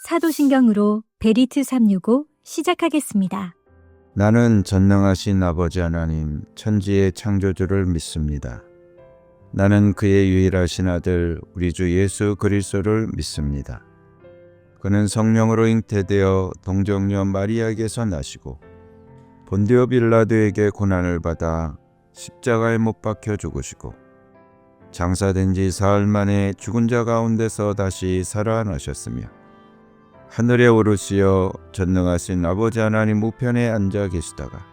사도신경으로 베리트 365 시작하겠습니다. 나는 전능하신 아버지 하나님 천지의 창조주를 믿습니다. 나는 그의 유일하신 아들 우리 주 예수 그리스도를 믿습니다. 그는 성령으로 잉태되어 동정녀 마리아에게서 나시고 본디오 빌라도에게 고난을 받아 십자가에 못 박혀 죽으시고 장사된 지 사흘 만에 죽은 자 가운데서 다시 살아나셨으며 하늘에 오르시어 전능하신 아버지 하나님 우편에 앉아 계시다가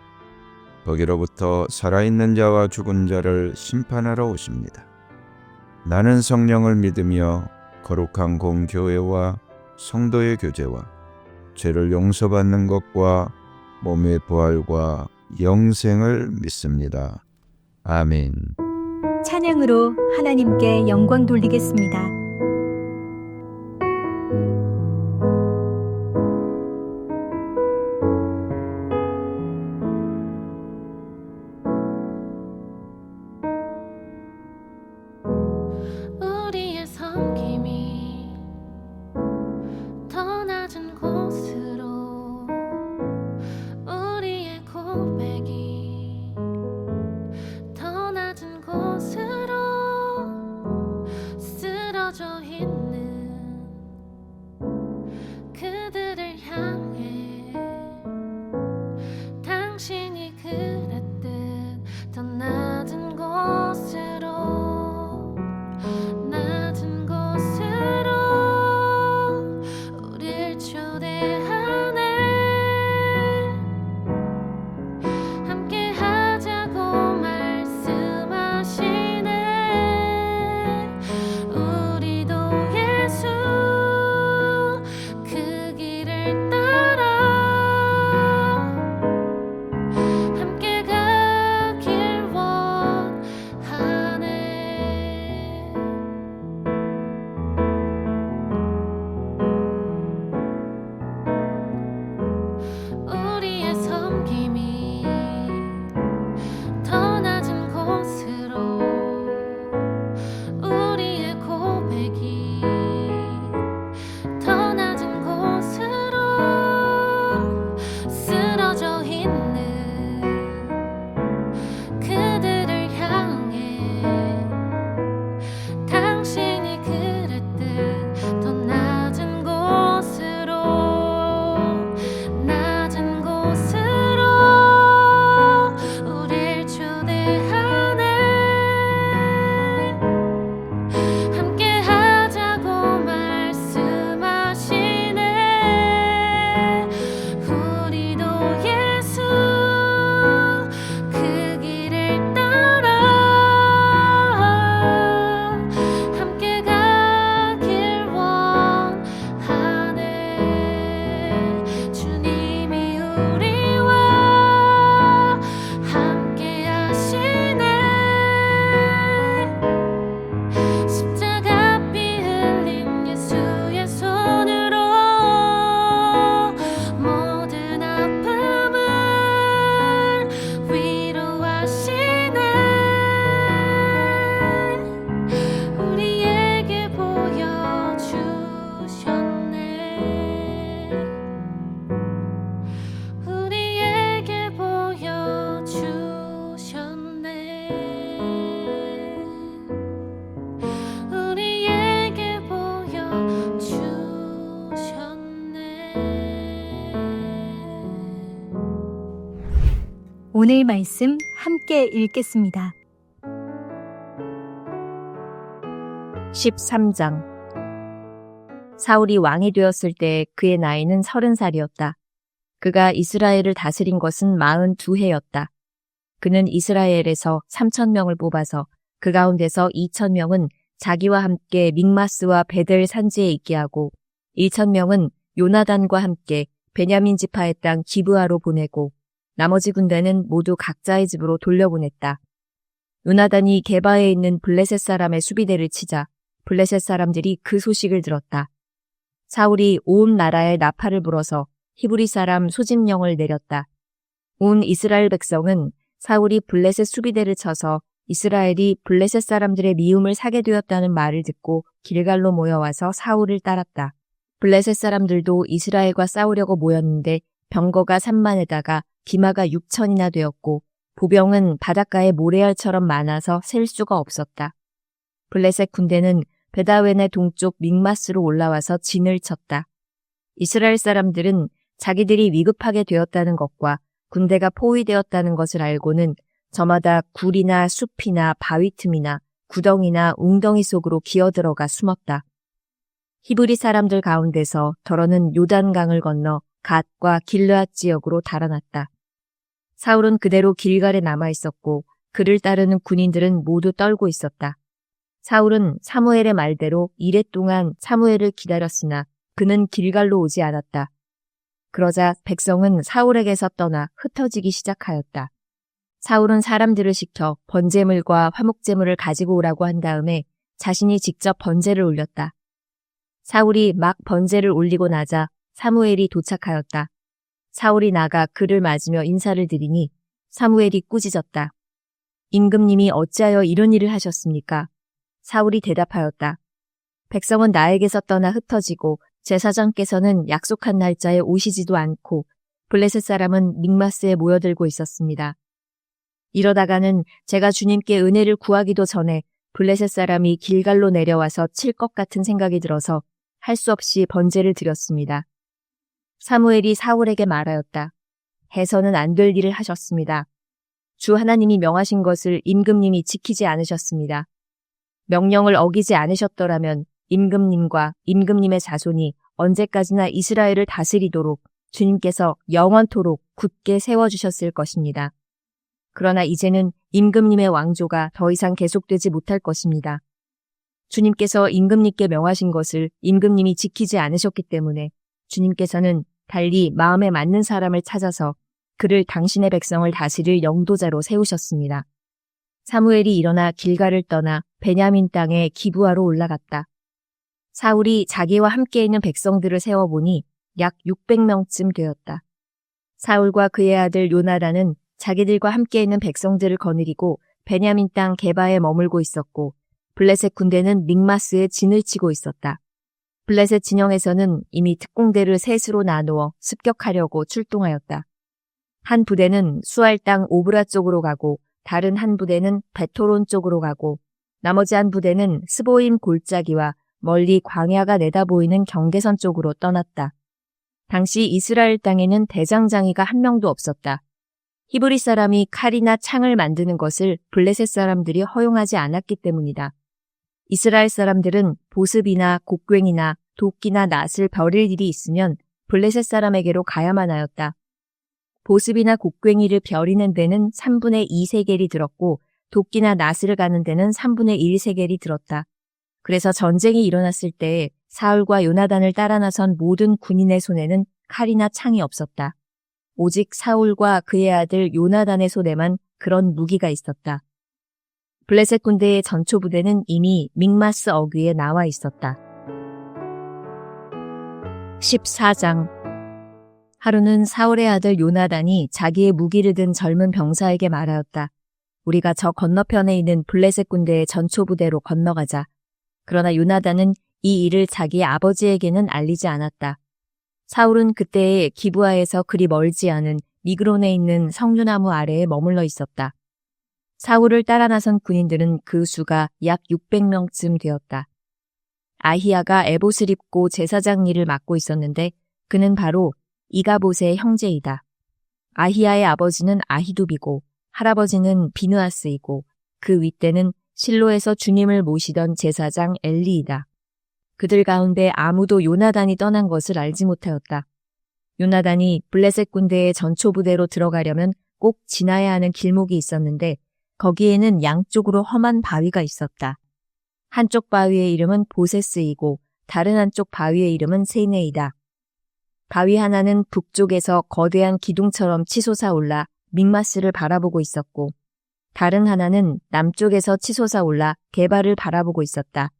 거기로부터 살아있는 자와 죽은 자를 심판하러 오십니다. 나는 성령을 믿으며 거룩한 공교회와 성도의 교제와 죄를 용서받는 것과 몸의 부활과 영생을 믿습니다. 아멘. 찬양으로 하나님께 영광 돌리겠습니다. 오늘 말씀 함께 읽겠습니다. 13장. 사울이 왕이 되었을 때 그의 나이는 30살이었다. 그가 이스라엘을 다스린 것은 42해였다. 그는 이스라엘에서 3,000명을 뽑아서 그 가운데서 2,000명은 자기와 함께 믹마스와 베델 산지에 있게 하고 1,000명은 요나단과 함께 베냐민 지파의 땅 기브아로 보내고 나머지 군대는 모두 각자의 집으로 돌려보냈다. 요나단이 게바에 있는 블레셋 사람의 수비대를 치자 블레셋 사람들이 그 소식을 들었다. 사울이 온 나라에 나팔을 불어서 히브리 사람 소집령을 내렸다. 온 이스라엘 백성은 사울이 블레셋 수비대를 쳐서 이스라엘이 블레셋 사람들의 미움을 사게 되었다는 말을 듣고 길갈로 모여와서 사울을 따랐다. 블레셋 사람들도 이스라엘과 싸우려고 모였는데 병거가 3만에다가 기마가 6천이나 되었고 보병은 바닷가의 모래알처럼 많아서 셀 수가 없었다. 블레셋 군대는 베다웬의 동쪽 믹마스로 올라와서 진을 쳤다. 이스라엘 사람들은 자기들이 위급하게 되었다는 것과 군대가 포위되었다는 것을 알고는 저마다 굴이나 숲이나 바위 틈이나 구덩이나 웅덩이 속으로 기어들어가 숨었다. 히브리 사람들 가운데서 더러는 요단강을 건너 갓과 길르앗 지역으로 달아났다. 사울은 그대로 길갈에 남아있었고 그를 따르는 군인들은 모두 떨고 있었다. 사울은 사무엘의 말대로 이레 동안 사무엘을 기다렸으나 그는 길갈로 오지 않았다. 그러자 백성은 사울에게서 떠나 흩어지기 시작하였다. 사울은 사람들을 시켜 번제물과 화목제물을 가지고 오라고 한 다음에 자신이 직접 번제를 올렸다. 사울이 막 번제를 올리고 나자 사무엘이 도착하였다. 사울이 나가 그를 맞으며 인사를 드리니 사무엘이 꾸짖었다. 임금님이 어찌하여 이런 일을 하셨습니까? 사울이 대답하였다. 백성은 나에게서 떠나 흩어지고 제사장께서는 약속한 날짜에 오시지도 않고 블레셋 사람은 믹마스에 모여들고 있었습니다. 이러다가는 제가 주님께 은혜를 구하기도 전에 블레셋 사람이 길갈로 내려와서 칠 것 같은 생각이 들어서 할 수 없이 번제를 드렸습니다. 사무엘이 사울에게 말하였다. 해서는 안 될 일을 하셨습니다. 주 하나님이 명하신 것을 임금님이 지키지 않으셨습니다. 명령을 어기지 않으셨더라면 임금님과 임금님의 자손이 언제까지나 이스라엘을 다스리도록 주님께서 영원토록 굳게 세워주셨을 것입니다. 그러나 이제는 임금님의 왕조가 더 이상 계속되지 못할 것입니다. 주님께서 임금님께 명하신 것을 임금님이 지키지 않으셨기 때문에 주님께서는 달리 마음에 맞는 사람을 찾아서 그를 당신의 백성을 다스릴 영도자로 세우셨습니다. 사무엘이 일어나 길갈을 떠나 베냐민 땅에 기브아로 올라갔다. 사울이 자기와 함께 있는 백성들을 세어보니 약 600명쯤 되었다. 사울과 그의 아들 요나단은 자기들과 함께 있는 백성들을 거느리고 베냐민 땅 게바에 머물고 있었고 블레셋 군대는 믹마스에 진을 치고 있었다. 블레셋 진영에서는 이미 특공대를 셋으로 나누어 습격하려고 출동하였다. 한 부대는 수알 땅 오브라 쪽으로 가고 다른 한 부대는 베토론 쪽으로 가고 나머지 한 부대는 스보임 골짜기와 멀리 광야가 내다보이는 경계선 쪽으로 떠났다. 당시 이스라엘 땅에는 대장장이가 한 명도 없었다. 히브리 사람이 칼이나 창을 만드는 것을 블레셋 사람들이 허용하지 않았기 때문이다. 이스라엘 사람들은 보습이나 곡괭이나 도끼나 낫을 벼릴 일이 있으면 블레셋 사람에게로 가야만 하였다. 보습이나 곡괭이를 벼리는 데는 3분의 2 세겔이 들었고 도끼나 낫을 가는 데는 3분의 1 세겔이 들었다. 그래서 전쟁이 일어났을 때 사울과 요나단을 따라 나선 모든 군인의 손에는 칼이나 창이 없었다. 오직 사울과 그의 아들 요나단의 손에만 그런 무기가 있었다. 블레셋 군대의 전초 부대는 이미 믹마스 어귀에 나와 있었다. 14장 하루는 사울의 아들 요나단이 자기의 무기를 든 젊은 병사에게 말하였다. 우리가 저 건너편에 있는 블레셋 군대의 전초 부대로 건너가자. 그러나 요나단은 이 일을 자기 아버지에게는 알리지 않았다. 사울은 그때에 기브아에서 그리 멀지 않은 미그론에 있는 석류나무 아래에 머물러 있었다. 사울을 따라 나선 군인들은 그 수가 약 600명쯤 되었다. 아히야가 에봇을 입고 제사장 일을 맡고 있었는데 그는 바로 이가봇의 형제이다. 아히야의 아버지는 아히두비고 할아버지는 비느하스이고 그 윗대는 실로에서 주님을 모시던 제사장 엘리이다. 그들 가운데 아무도 요나단이 떠난 것을 알지 못하였다. 요나단이 블레셋 군대의 전초 부대로 들어가려면 꼭 지나야 하는 길목이 있었는데 거기에는 양쪽으로 험한 바위가 있었다. 한쪽 바위의 이름은 보세스이고 다른 한쪽 바위의 이름은 세네이다. 바위 하나는 북쪽에서 거대한 기둥처럼 치솟아 올라 믹마스를 바라보고 있었고 다른 하나는 남쪽에서 치솟아 올라 게바를 바라보고 있었다.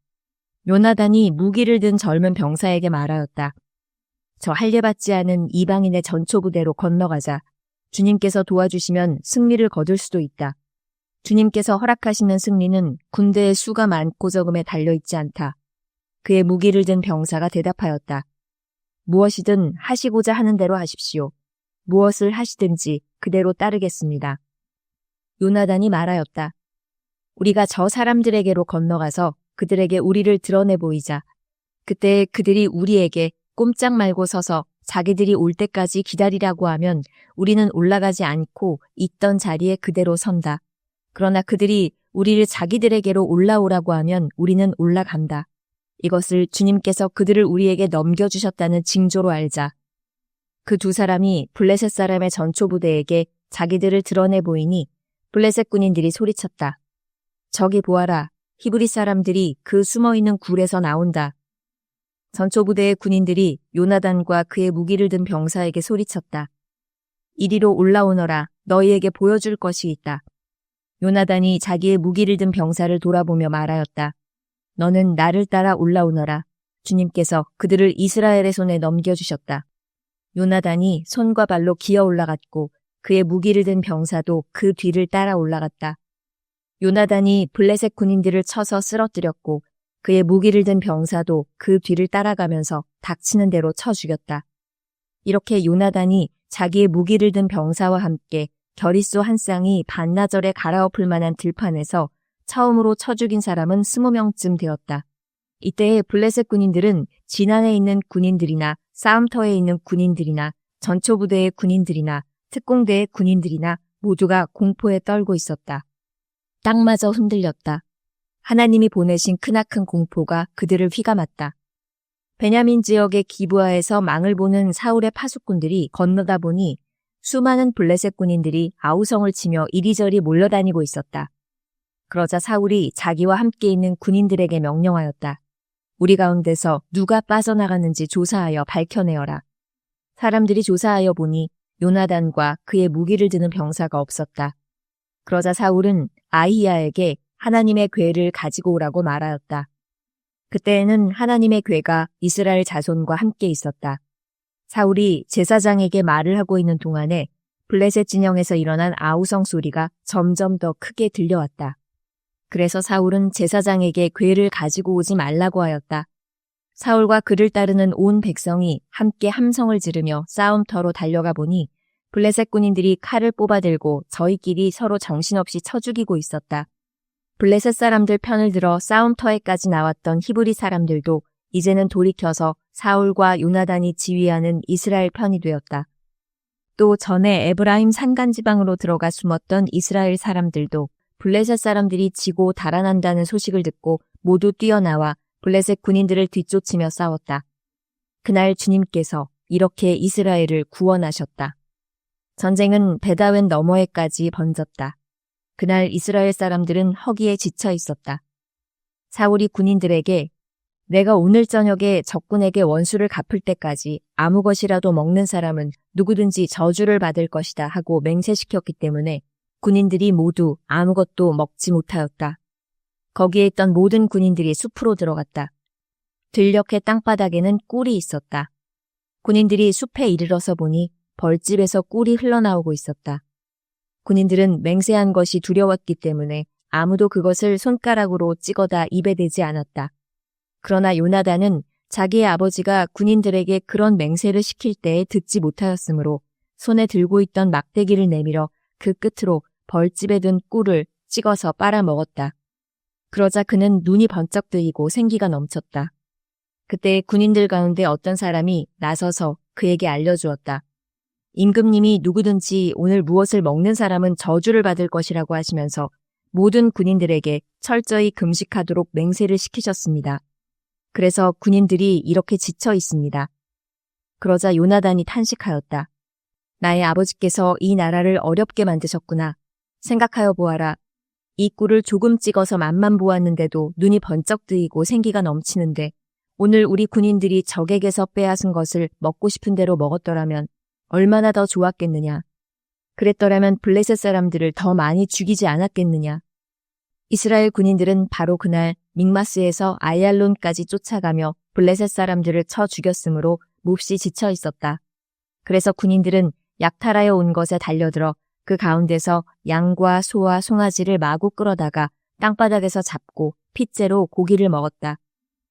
요나단이 무기를 든 젊은 병사에게 말하였다. 저 할례받지 않은 이방인의 전초 부대로 건너가자. 주님께서 도와주시면 승리를 거둘 수도 있다. 주님께서 허락하시는 승리는 군대의 수가 많고 적음에 달려있지 않다. 그의 무기를 든 병사가 대답하였다. 무엇이든 하시고자 하는 대로 하십시오. 무엇을 하시든지 그대로 따르겠습니다. 요나단이 말하였다. 우리가 저 사람들에게로 건너가서 그들에게 우리를 드러내 보이자. 그때 그들이 우리에게 꼼짝 말고 서서 자기들이 올 때까지 기다리라고 하면 우리는 올라가지 않고 있던 자리에 그대로 선다. 그러나 그들이 우리를 자기들에게로 올라오라고 하면 우리는 올라간다. 이것을 주님께서 그들을 우리에게 넘겨주셨다는 징조로 알자. 그 두 사람이 블레셋 사람의 전초부대에게 자기들을 드러내 보이니 블레셋 군인들이 소리쳤다. 저기 보아라. 히브리 사람들이 그 숨어있는 굴에서 나온다. 전초부대의 군인들이 요나단과 그의 무기를 든 병사에게 소리쳤다. 이리로 올라오너라. 너희에게 보여줄 것이 있다. 요나단이 자기의 무기를 든 병사를 돌아보며 말하였다. 너는 나를 따라 올라오너라. 주님께서 그들을 이스라엘의 손에 넘겨주셨다. 요나단이 손과 발로 기어 올라갔고 그의 무기를 든 병사도 그 뒤를 따라 올라갔다. 요나단이 블레셋 군인들을 쳐서 쓰러뜨렸고 그의 무기를 든 병사도 그 뒤를 따라가면서 닥치는 대로 쳐 죽였다. 이렇게 요나단이 자기의 무기를 든 병사와 함께 겨릿소 한 쌍이 반나절에 갈아엎을 만한 들판에서 처음으로 쳐 죽인 사람은 20명쯤 되었다. 이때에 블레셋 군인들은 진안에 있는 군인들이나 싸움터에 있는 군인들이나 전초부대의 군인들이나 특공대의 군인들이나 모두가 공포에 떨고 있었다. 땅마저 흔들렸다. 하나님이 보내신 크나큰 공포가 그들을 휘감았다. 베냐민 지역의 기브아에서 망을 보는 사울의 파수꾼들이 건너다 보니 수많은 블레셋 군인들이 아우성을 치며 이리저리 몰려다니고 있었다. 그러자 사울이 자기와 함께 있는 군인들에게 명령하였다. 우리 가운데서 누가 빠져나갔는지 조사하여 밝혀내어라. 사람들이 조사하여 보니 요나단과 그의 무기를 드는 병사가 없었다. 그러자 사울은 아히야에게 하나님의 궤를 가지고 오라고 말하였다. 그때에는 하나님의 궤가 이스라엘 자손과 함께 있었다. 사울이 제사장에게 말을 하고 있는 동안에 블레셋 진영에서 일어난 아우성 소리가 점점 더 크게 들려왔다. 그래서 사울은 제사장에게 궤를 가지고 오지 말라고 하였다. 사울과 그를 따르는 온 백성이 함께 함성을 지르며 싸움터로 달려가 보니 블레셋 군인들이 칼을 뽑아들고 저희끼리 서로 정신없이 쳐 죽이고 있었다. 블레셋 사람들 편을 들어 싸움터에까지 나왔던 히브리 사람들도 이제는 돌이켜서 사울과 요나단이 지휘하는 이스라엘 편이 되었다. 또 전에 에브라임 산간지방으로 들어가 숨었던 이스라엘 사람들도 블레셋 사람들이 지고 달아난다는 소식을 듣고 모두 뛰어나와 블레셋 군인들을 뒤쫓으며 싸웠다. 그날 주님께서 이렇게 이스라엘을 구원하셨다. 전쟁은 베다웬 너머에까지 번졌다. 그날 이스라엘 사람들은 허기에 지쳐 있었다. 사울이 군인들에게 내가 오늘 저녁에 적군에게 원수를 갚을 때까지 아무 것이라도 먹는 사람은 누구든지 저주를 받을 것이다 하고 맹세시켰기 때문에 군인들이 모두 아무것도 먹지 못하였다. 거기에 있던 모든 군인들이 숲으로 들어갔다. 들녘의 땅바닥에는 꿀이 있었다. 군인들이 숲에 이르러서 보니 벌집에서 꿀이 흘러나오고 있었다. 군인들은 맹세한 것이 두려웠기 때문에 아무도 그것을 손가락으로 찍어다 입에 대지 않았다. 그러나 요나단은 자기의 아버지가 군인들에게 그런 맹세를 시킬 때에 듣지 못하였으므로 손에 들고 있던 막대기를 내밀어 그 끝으로 벌집에 든 꿀을 찍어서 빨아먹었다. 그러자 그는 눈이 번쩍 뜨이고 생기가 넘쳤다. 그때 군인들 가운데 어떤 사람이 나서서 그에게 알려주었다. 임금님이 누구든지 오늘 무엇을 먹는 사람은 저주를 받을 것이라고 하시면서 모든 군인들에게 철저히 금식하도록 맹세를 시키셨습니다. 그래서 군인들이 이렇게 지쳐 있습니다. 그러자 요나단이 탄식하였다. 나의 아버지께서 이 나라를 어렵게 만드셨구나. 생각하여 보아라. 이 꿀을 조금 찍어서 맛만 보았는데도 눈이 번쩍 뜨이고 생기가 넘치는데 오늘 우리 군인들이 적에게서 빼앗은 것을 먹고 싶은 대로 먹었더라면 얼마나 더 좋았겠느냐. 그랬더라면 블레셋 사람들을 더 많이 죽이지 않았겠느냐. 이스라엘 군인들은 바로 그날 믹마스에서 아얄론까지 쫓아가며 블레셋 사람들을 쳐 죽였으므로 몹시 지쳐 있었다. 그래서 군인들은 약탈하여 온 것에 달려들어 그 가운데서 양과 소와 송아지를 마구 끌어다가 땅바닥에서 잡고 핏째로 고기를 먹었다.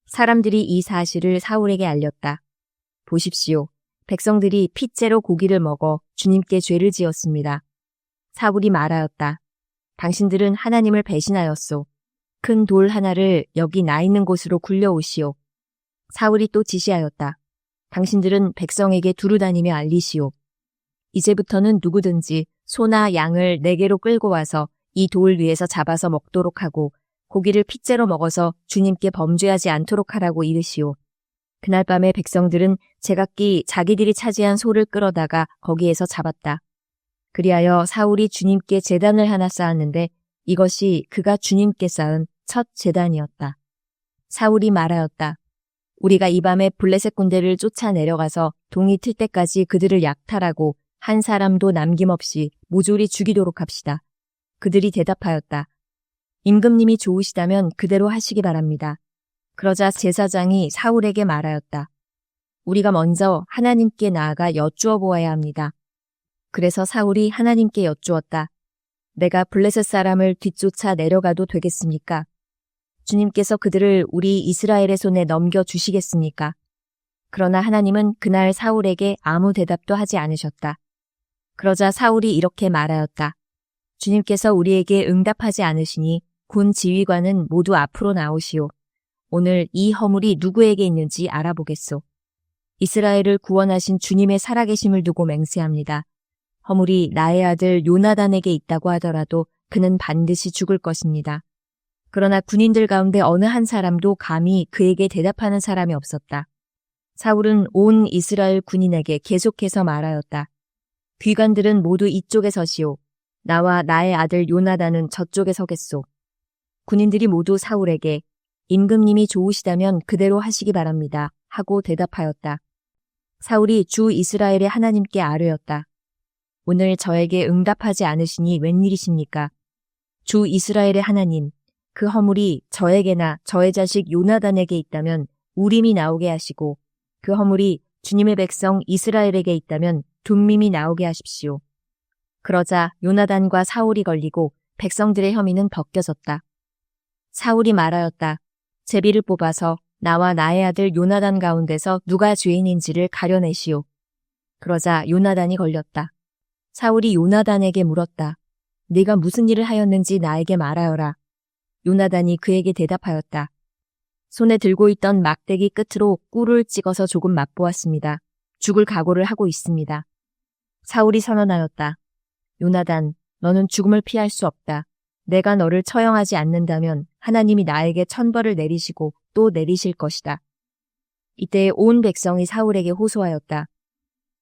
사람들이 이 사실을 사울에게 알렸다. 보십시오. 백성들이 핏째로 고기를 먹어 주님께 죄를 지었습니다. 사울이 말하였다. 당신들은 하나님을 배신하였소. 큰 돌 하나를 여기 나 있는 곳으로 굴려오시오. 사울이 또 지시하였다. 당신들은 백성에게 두루 다니며 알리시오. 이제부터는 누구든지 소나 양을 내게로 끌고 와서 이 돌 위에서 잡아서 먹도록 하고 고기를 핏째로 먹어서 주님께 범죄하지 않도록 하라고 이르시오. 그날 밤에 백성들은 제각기 자기들이 차지한 소를 끌어다가 거기에서 잡았다. 그리하여 사울이 주님께 제단을 하나 쌓았는데 이것이 그가 주님께 쌓은 첫 제단이었다. 사울이 말하였다. 우리가 이 밤에 블레셋 군대를 쫓아 내려가서 동이 틀 때까지 그들을 약탈하고 한 사람도 남김없이 모조리 죽이도록 합시다. 그들이 대답하였다. 임금님이 좋으시다면 그대로 하시기 바랍니다. 그러자 제사장이 사울에게 말하였다. 우리가 먼저 하나님께 나아가 여쭈어 보아야 합니다. 그래서 사울이 하나님께 여쭈었다. 내가 블레셋 사람을 뒤쫓아 내려가도 되겠습니까? 주님께서 그들을 우리 이스라엘의 손에 넘겨주시겠습니까? 그러나 하나님은 그날 사울에게 아무 대답도 하지 않으셨다. 그러자 사울이 이렇게 말하였다. 주님께서 우리에게 응답하지 않으시니 군 지휘관은 모두 앞으로 나오시오. 오늘 이 허물이 누구에게 있는지 알아보겠소. 이스라엘을 구원하신 주님의 살아계심을 두고 맹세합니다. 허물이 나의 아들 요나단에게 있다고 하더라도 그는 반드시 죽을 것입니다. 그러나 군인들 가운데 어느 한 사람도 감히 그에게 대답하는 사람이 없었다. 사울은 온 이스라엘 군인에게 계속해서 말하였다. 귀관들은 모두 이쪽에 서시오. 나와 나의 아들 요나단은 저쪽에 서겠소. 군인들이 모두 사울에게 임금님이 좋으시다면 그대로 하시기 바랍니다. 하고 대답하였다. 사울이 주 이스라엘의 하나님께 아뢰었다. 오늘 저에게 응답하지 않으시니 웬일이십니까? 주 이스라엘의 하나님, 그 허물이 저에게나 저의 자식 요나단에게 있다면 우림이 나오게 하시고 그 허물이 주님의 백성 이스라엘에게 있다면 둠밈이 나오게 하십시오. 그러자 요나단과 사울이 걸리고 백성들의 혐의는 벗겨졌다. 사울이 말하였다. 제비를 뽑아서 나와 나의 아들 요나단 가운데서 누가 죄인인지를 가려내시오. 그러자 요나단이 걸렸다. 사울이 요나단에게 물었다. 네가 무슨 일을 하였는지 나에게 말하여라. 요나단이 그에게 대답하였다. 손에 들고 있던 막대기 끝으로 꿀을 찍어서 조금 맛보았습니다. 죽을 각오를 하고 있습니다. 사울이 선언하였다. 요나단, 너는 죽음을 피할 수 없다. 내가 너를 처형하지 않는다면 하나님이 나에게 천벌을 내리시고 또 내리실 것이다. 이때 온 백성이 사울에게 호소하였다.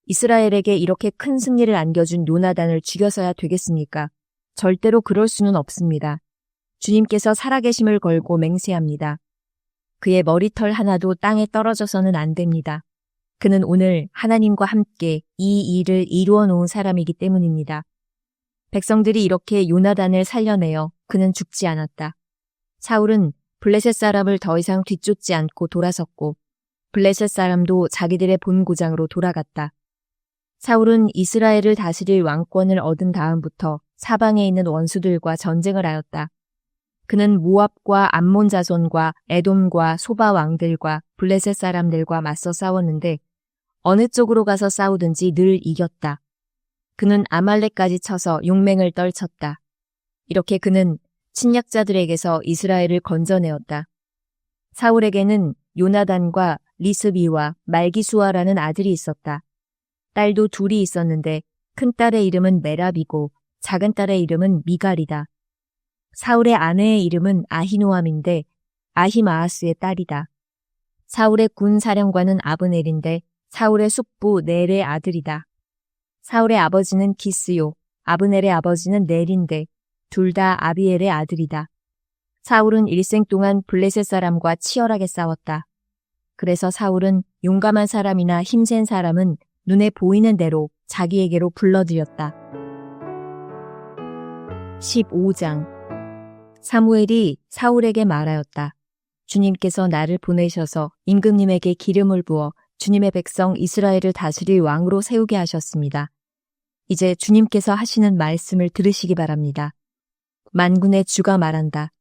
이스라엘에게 이렇게 큰 승리를 안겨준 요나단을 죽여서야 되겠습니까? 절대로 그럴 수는 없습니다. 주님께서 살아계심을 걸고 맹세합니다. 그의 머리털 하나도 땅에 떨어져서는 안 됩니다. 그는 오늘 하나님과 함께 이 일을 이루어 놓은 사람이기 때문입니다. 백성들이 이렇게 요나단을 살려내어 그는 죽지 않았다. 사울은 블레셋 사람을 더 이상 뒤쫓지 않고 돌아섰고 블레셋 사람도 자기들의 본고장으로 돌아갔다. 사울은 이스라엘을 다스릴 왕권을 얻은 다음부터 사방에 있는 원수들과 전쟁을 하였다. 그는 모압과 암몬 자손과 에돔과 소바 왕들과 블레셋 사람들과 맞서 싸웠는데 어느 쪽으로 가서 싸우든지 늘 이겼다. 그는 아말렉까지 쳐서 용맹을 떨쳤다. 이렇게 그는 침략자들에게서 이스라엘을 건져내었다. 사울에게는 요나단과 리스비와 말기수아라는 아들이 있었다. 딸도 둘이 있었는데 큰 딸의 이름은 메랍이고 작은 딸의 이름은 미갈이다. 사울의 아내의 이름은 아히노암인데 아히마아스의 딸이다. 사울의 군 사령관은 아브넬인데 사울의 숙부 넬의 아들이다. 사울의 아버지는 기스요, 아브넬의 아버지는 넬인데 둘 다 아비엘의 아들이다. 사울은 일생 동안 블레셋 사람과 치열하게 싸웠다. 그래서 사울은 용감한 사람이나 힘센 사람은 눈에 보이는 대로 자기에게로 불러들였다. 15장 사무엘이 사울에게 말하였다. 주님께서 나를 보내셔서 임금님에게 기름을 부어 주님의 백성 이스라엘을 다스릴 왕으로 세우게 하셨습니다. 이제 주님께서 하시는 말씀을 들으시기 바랍니다. 만군의 주가 말한다.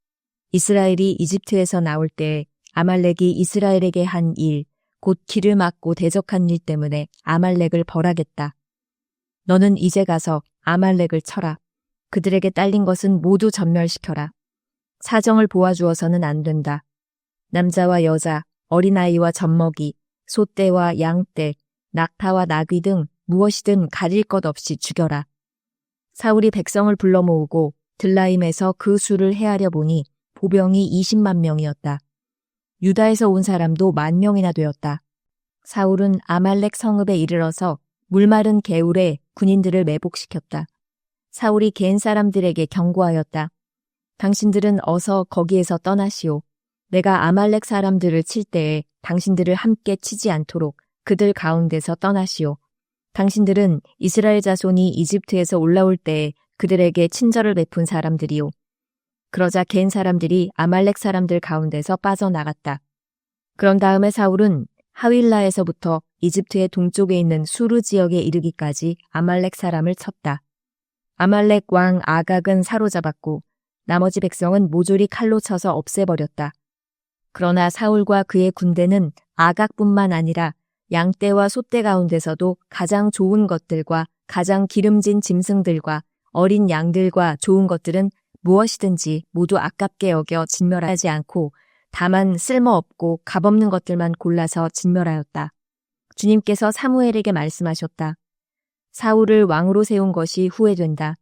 이스라엘이 이집트에서 나올 때에 아말렉이 이스라엘에게 한 일, 곧 길을 막고 대적한 일 때문에 아말렉을 벌하겠다. 너는 이제 가서 아말렉을 쳐라. 그들에게 딸린 것은 모두 전멸시켜라. 사정을 보아주어서는 안 된다. 남자와 여자, 어린아이와 젖먹이, 소떼와 양떼, 낙타와 나귀 등 무엇이든 가릴 것 없이 죽여라. 사울이 백성을 불러 모으고 들라임에서 그 수를 헤아려 보니 보병이 20만 명이었다. 유다에서 온 사람도 10,000명이나 되었다. 사울은 아말렉 성읍에 이르러서 물마른 개울에 군인들을 매복시켰다. 사울이 겐 사람들에게 경고하였다. 당신들은 어서 거기에서 떠나시오. 내가 아말렉 사람들을 칠 때에 당신들을 함께 치지 않도록 그들 가운데서 떠나시오. 당신들은 이스라엘 자손이 이집트에서 올라올 때에 그들에게 친절을 베푼 사람들이오. 그러자 겐 사람들이 아말렉 사람들 가운데서 빠져나갔다. 그런 다음에 사울은 하윌라에서부터 이집트의 동쪽에 있는 수르 지역에 이르기까지 아말렉 사람을 쳤다. 아말렉 왕 아각은 사로잡았고 나머지 백성은 모조리 칼로 쳐서 없애버렸다. 그러나 사울과 그의 군대는 아각뿐만 아니라 양떼와 소떼 가운데서도 가장 좋은 것들과 가장 기름진 짐승들과 어린 양들과 좋은 것들은 무엇이든지 모두 아깝게 여겨 진멸하지 않고 다만 쓸모없고 값없는 것들만 골라서 진멸하였다. 주님께서 사무엘에게 말씀하셨다. 사울을 왕으로 세운 것이 후회된다.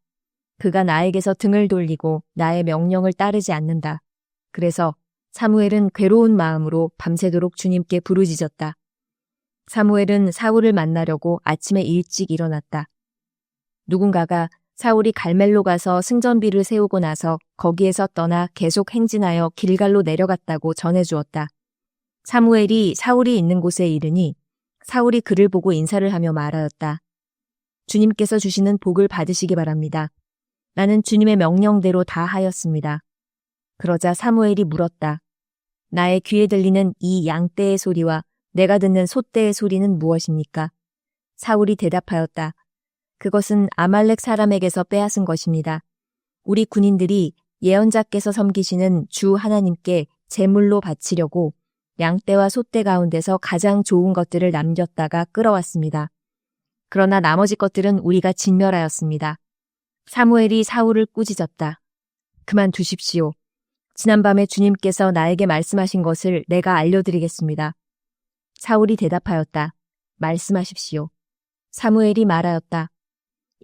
그가 나에게서 등을 돌리고 나의 명령을 따르지 않는다. 그래서 사무엘은 괴로운 마음으로 밤새도록 주님께 부르짖었다. 사무엘은 사울을 만나려고 아침에 일찍 일어났다. 누군가가 사울이 갈멜로 가서 승전비를 세우고 나서 거기에서 떠나 계속 행진하여 길갈로 내려갔다고 전해주었다. 사무엘이 사울이 있는 곳에 이르니 사울이 그를 보고 인사를 하며 말하였다. 주님께서 주시는 복을 받으시기 바랍니다. 나는 주님의 명령대로 다 하였습니다. 그러자 사무엘이 물었다. 나의 귀에 들리는 이 양떼의 소리와 내가 듣는 소떼의 소리는 무엇입니까? 사울이 대답하였다. 그것은 아말렉 사람에게서 빼앗은 것입니다. 우리 군인들이 예언자께서 섬기시는 주 하나님께 제물로 바치려고 양떼와 소떼 가운데서 가장 좋은 것들을 남겼다가 끌어왔습니다. 그러나 나머지 것들은 우리가 진멸하였습니다. 사무엘이 사울을 꾸짖었다. 그만두십시오. 지난밤에 주님께서 나에게 말씀하신 것을 내가 알려드리겠습니다. 사울이 대답하였다. 말씀하십시오. 사무엘이 말하였다.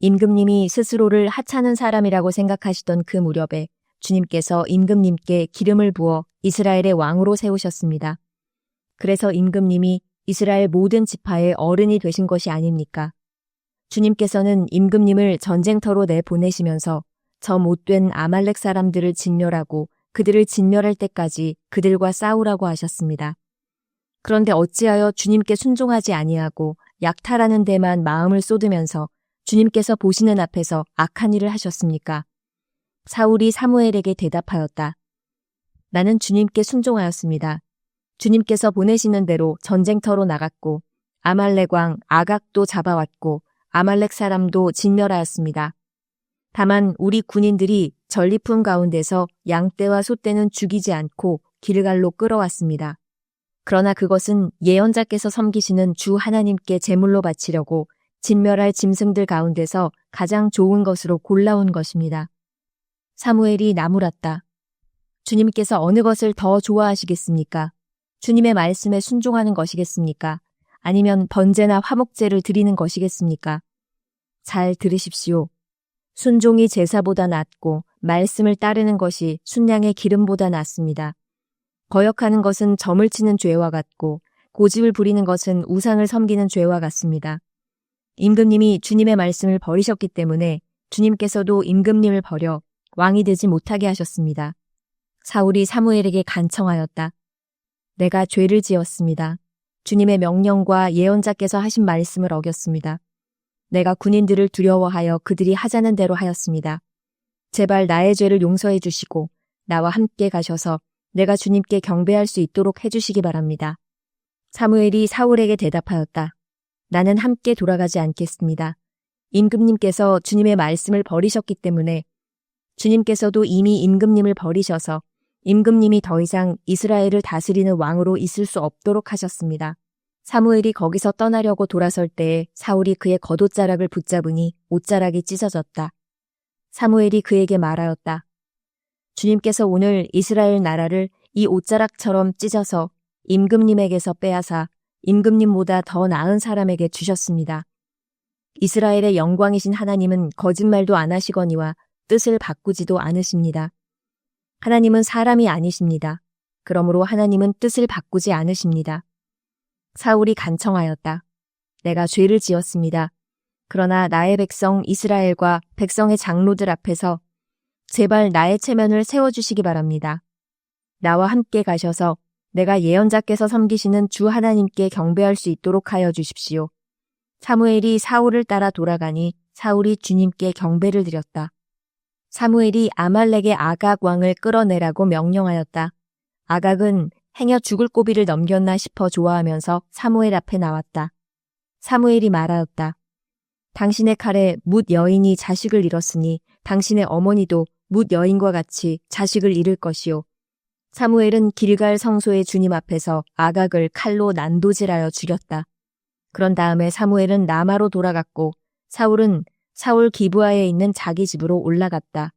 임금님이 스스로를 하찮은 사람이라고 생각하시던 그 무렵에 주님께서 임금님께 기름을 부어 이스라엘의 왕으로 세우셨습니다. 그래서 임금님이 이스라엘 모든 지파의 어른이 되신 것이 아닙니까? 주님께서는 임금님을 전쟁터로 내보내시면서 저 못된 아말렉 사람들을 진멸하고 그들을 진멸할 때까지 그들과 싸우라고 하셨습니다. 그런데 어찌하여 주님께 순종하지 아니하고 약탈하는 데만 마음을 쏟으면서 주님께서 보시는 앞에서 악한 일을 하셨습니까? 사울이 사무엘에게 대답하였다. 나는 주님께 순종하였습니다. 주님께서 보내시는 대로 전쟁터로 나갔고 아말렉 왕 아각도 잡아왔고 아말렉 사람도 진멸하였습니다. 다만 우리 군인들이 전리품 가운데서 양떼와 소떼는 죽이지 않고 길갈로 끌어왔습니다. 그러나 그것은 예언자께서 섬기시는 주 하나님께 제물로 바치려고 진멸할 짐승들 가운데서 가장 좋은 것으로 골라온 것입니다. 사무엘이 나무랐다. 주님께서 어느 것을 더 좋아하시겠습니까? 주님의 말씀에 순종하는 것이겠습니까? 아니면 번제나 화목제를 드리는 것이겠습니까? 잘 들으십시오. 순종이 제사보다 낫고 말씀을 따르는 것이 순양의 기름보다 낫습니다. 거역하는 것은 점을 치는 죄와 같고 고집을 부리는 것은 우상을 섬기는 죄와 같습니다. 임금님이 주님의 말씀을 버리셨기 때문에 주님께서도 임금님을 버려 왕이 되지 못하게 하셨습니다. 사울이 사무엘에게 간청하였다. 내가 죄를 지었습니다. 주님의 명령과 예언자께서 하신 말씀을 어겼습니다. 내가 군인들을 두려워하여 그들이 하자는 대로 하였습니다. 제발 나의 죄를 용서해 주시고 나와 함께 가셔서 내가 주님께 경배할 수 있도록 해주시기 바랍니다. 사무엘이 사울에게 대답하였다. 나는 함께 돌아가지 않겠습니다. 임금님께서 주님의 말씀을 버리셨기 때문에 주님께서도 이미 임금님을 버리셔서 임금님이 더 이상 이스라엘을 다스리는 왕으로 있을 수 없도록 하셨습니다. 사무엘이 거기서 떠나려고 돌아설 때에 사울이 그의 겉옷자락을 붙잡으니 옷자락이 찢어졌다. 사무엘이 그에게 말하였다. 주님께서 오늘 이스라엘 나라를 이 옷자락처럼 찢어서 임금님에게서 빼앗아 임금님보다 더 나은 사람에게 주셨습니다. 이스라엘의 영광이신 하나님은 거짓말도 안 하시거니와 뜻을 바꾸지도 않으십니다. 하나님은 사람이 아니십니다. 그러므로 하나님은 뜻을 바꾸지 않으십니다. 사울이 간청하였다. 내가 죄를 지었습니다. 그러나 나의 백성 이스라엘과 백성의 장로들 앞에서 제발 나의 체면을 세워주시기 바랍니다. 나와 함께 가셔서 내가 예언자께서 섬기시는 주 하나님께 경배할 수 있도록 하여 주십시오. 사무엘이 사울을 따라 돌아가니 사울이 주님께 경배를 드렸다. 사무엘이 아말렉의 아각 왕을 끌어내라고 명령하였다. 아각은 행여 죽을 고비를 넘겼나 싶어 좋아하면서 사무엘 앞에 나왔다. 사무엘이 말하였다. 당신의 칼에 뭇 여인이 자식을 잃었으니 당신의 어머니도 뭇 여인과 같이 자식을 잃을 것이요. 사무엘은 길갈 성소의 주님 앞에서 아각을 칼로 난도질하여 죽였다. 그런 다음에 사무엘은 라마로 돌아갔고 사울은 사울 기브아에 있는 자기 집으로 올라갔다.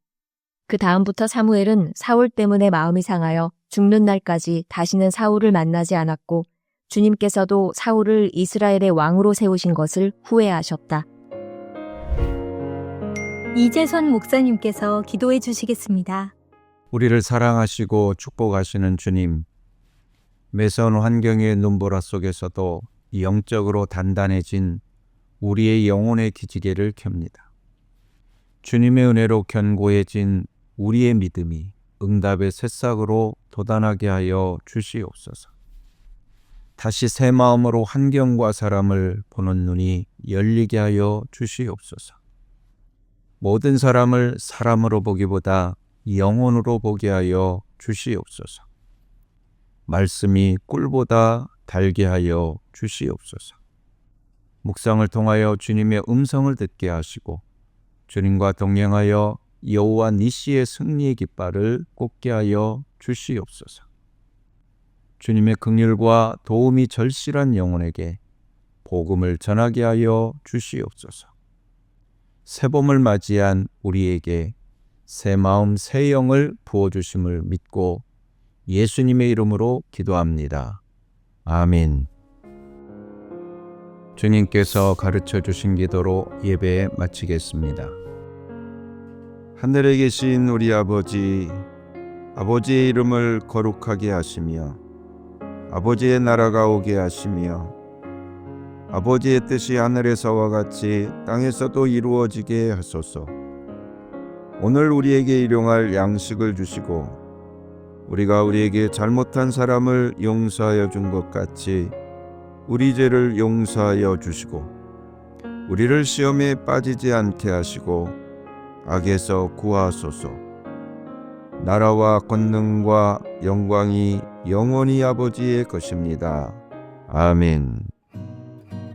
그 다음부터 사무엘은 사울 때문에 마음이 상하여 죽는 날까지 다시는 사울을 만나지 않았고 주님께서도 사울을 이스라엘의 왕으로 세우신 것을 후회하셨다. 이재선 목사님께서 기도해 주시겠습니다. 우리를 사랑하시고 축복하시는 주님, 매서운 환경의 눈보라 속에서도 영적으로 단단해진 우리의 영혼의 기지개를 켭니다. 주님의 은혜로 견고해진 우리의 믿음이 응답의 새싹으로 돋아나게 하여 주시옵소서. 다시 새 마음으로 환경과 사람을 보는 눈이 열리게 하여 주시옵소서. 모든 사람을 사람으로 보기보다 영혼으로 보게 하여 주시옵소서. 말씀이 꿀보다 달게 하여 주시옵소서. 묵상을 통하여 주님의 음성을 듣게 하시고 주님과 동행하여 여호와 니시의 승리의 깃발을 꽂게 하여 주시옵소서. 주님의 긍휼과 도움이 절실한 영혼에게 복음을 전하게 하여 주시옵소서. 새봄을 맞이한 우리에게 새 마음 새 영을 부어주심을 믿고 예수님의 이름으로 기도합니다. 아멘. 주님께서 가르쳐 주신 기도로 예배 마치겠습니다. 하늘에 계신 우리 아버지, 아버지의 이름을 거룩하게 하시며 아버지의 나라가 오게 하시며 아버지의 뜻이 하늘에서와 같이 땅에서도 이루어지게 하소서. 오늘 우리에게 일용할 양식을 주시고 우리가 우리에게 잘못한 사람을 용서하여 준 것 같이 우리 죄를 용서하여 주시고 우리를 시험에 빠지지 않게 하시고 악에서 구하소서. 나라와 권능과 영광이 영원히 아버지의 것입니다. 아멘.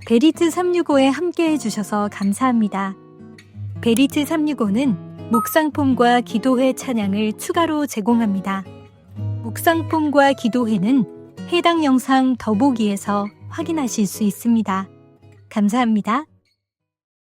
베리트 365에 함께해 주셔서 감사합니다. 베리트 365는 묵상폼과 기도회 찬양을 추가로 제공합니다. 묵상폼과 기도회는 해당 영상 더보기에서 확인하실 수 있습니다. 감사합니다.